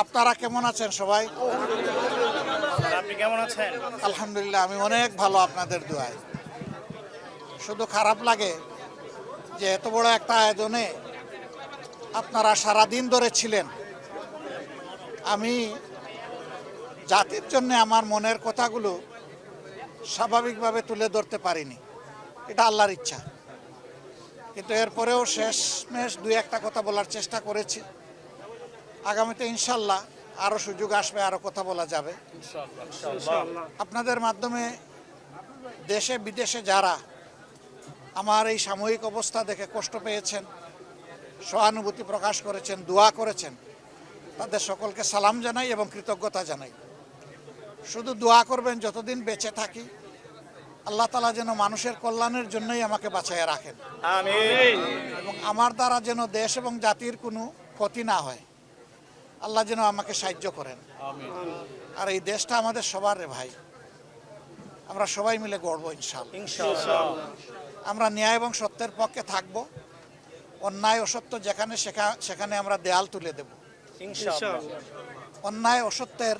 আপনারা কেমন আছেন সবাই? আপনি কেমন আছেন? আলহামদুলিল্লাহ, আমি অনেক ভালো আপনাদের দোয়ায়। শুধু খারাপ লাগে যে এত বড় একটা আয়োজনে আপনারা সারা দিন ধরে ছিলেন। আমি জাতির জন্য আমার মনের কথাগুলো স্বাভাবিকভাবে তুলে ধরতে পারিনি, এটা আল্লাহর ইচ্ছা। কিন্তু এরপরেও শেষমেশ দুই একটা কথা বলার চেষ্টা করেছি। আগামীতে ইনশাল্লাহ আরও সুযোগ আসবে, আরও কথা বলা যাবে। আপনাদের মাধ্যমে দেশে বিদেশে যারা আমার এই সাময়িক অবস্থা দেখে কষ্ট পেয়েছেন, সহানুভূতি প্রকাশ করেছেন, দোয়া করেছেন, তাদের সকলকে সালাম জানাই এবং কৃতজ্ঞতা জানাই। শুধু দোয়া করবেন যতদিন বেঁচে থাকি আল্লাহ তাআলা যেন মানুষের কল্যাণের জন্যই আমাকে বাঁচাইয়া রাখেন, আমিন। এবং আমার দ্বারা যেন দেশ এবং জাতির কোনো ক্ষতি না হয়। আল্লাহ যেন আমাকে সাহায্য করেন। আর এই দেশটা আমাদের সবার রে ভাই, আমরা সবাই মিলে গড়ব ইনশাআল্লাহ। ইনশাআল্লাহ। আমরা ন্যায় এবং সত্যের পক্ষে থাকব। অন্যায় অসত্য যেখানে সেখানে আমরা দেয়াল তুলে দেব। ইনশাআল্লাহ। অন্যায় অসত্যের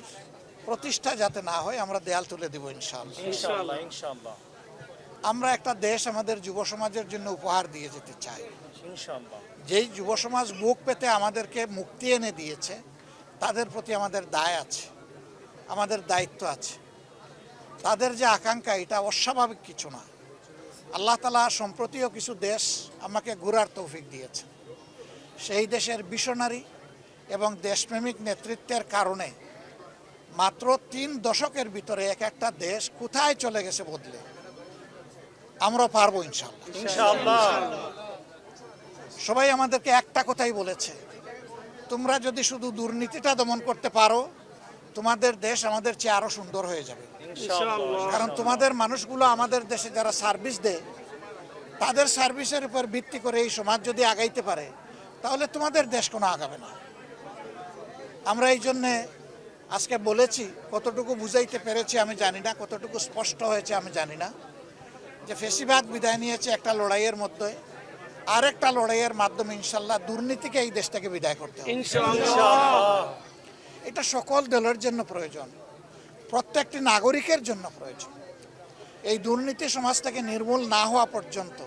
প্রতিষ্ঠা যাতে না হয় আমরা দেয়াল তুলে দেব ইনশাআল্লাহ। ইনশাআল্লাহ। ইনশাআল্লাহ। আমরা একটা দেশ আমাদের যুব সমাজের জন্য উপহার দিয়ে যেতে চাই। ইনশাআল্লাহ। যেই যুব সমাজ বুক পেতে আমাদেরকে মুক্তি এনে দিয়েছে, তাদের প্রতি আমাদের দায় আছে, আমাদের দায়িত্ব আছে। তাদের যে আকাঙ্ক্ষা, এটা অস্বাভাবিক কিছু না। আল্লাহ তাআলা সম্প্রতিও কিছু দেশ আমাকে ঘোরার তৌফিক দিয়েছে। সেই দেশের মিশনারি এবং দেশপ্রেমিক নেতৃত্বের কারণে মাত্র 3 দশকের ভিতরে এক একটা দেশ কোথায় চলে গেছে বদলে। আমরা পারবো ইনশাআল্লাহ। ইনশাআল্লাহ। সবাই আমাদেরকে একটা কথাই বলেছে, তোমরা যদি শুধু দুর্নীতিটা দমন করতে পারো তোমাদের দেশ আমাদের চেয়ে আরো সুন্দর হয়ে যাবে। ইনশাআল্লাহ। কারণ তোমাদের মানুষগুলো আমাদের দেশে যারা সার্ভিস দেয়, তাদের সার্ভিসের উপর ভিত্তি করে এই সমাজ যদি আগাইতে পারে তাহলে তোমাদের দেশ কোনো আগাবে না। আমরা এই জন্যে আজকে বলেছি, কতটুকু বুঝাইতে পেরেছি আমি জানি না, কতটুকু স্পষ্ট হয়েছে আমি জানি না, যে ফেসিবাদ বিদায় নিয়েছে একটা লড়াইয়ের মধ্যে, আরেকটা লড়াইয়ের মাধ্যমে ইনশাল্লাহ দুর্নীতিকে এই দেশ থেকে বিদায় করতে হবে। ইনশাআল্লাহ। এটা সকল দলের জন্য প্রয়োজন, প্রত্যেকটি নাগরিকের জন্য প্রয়োজন। এই দুর্নীতি সমাজ থেকে নির্মূল না হওয়া পর্যন্ত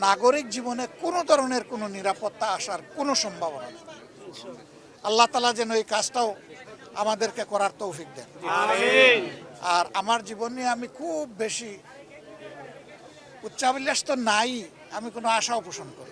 নাগরিক জীবনে কোনো ধরনের কোনো নিরাপত্তা আসার কোনো সম্ভাবনা নেই। আল্লাহ তাআলা যেন এই কাজটাও আমাদেরকে করার তৌফিক দেন। আমিন। আর আমার জীবন নিয়ে আমি খুব বেশি উচ্চাভিলাষ তো নাই, আমি কোনো আশাও পোষণ করি।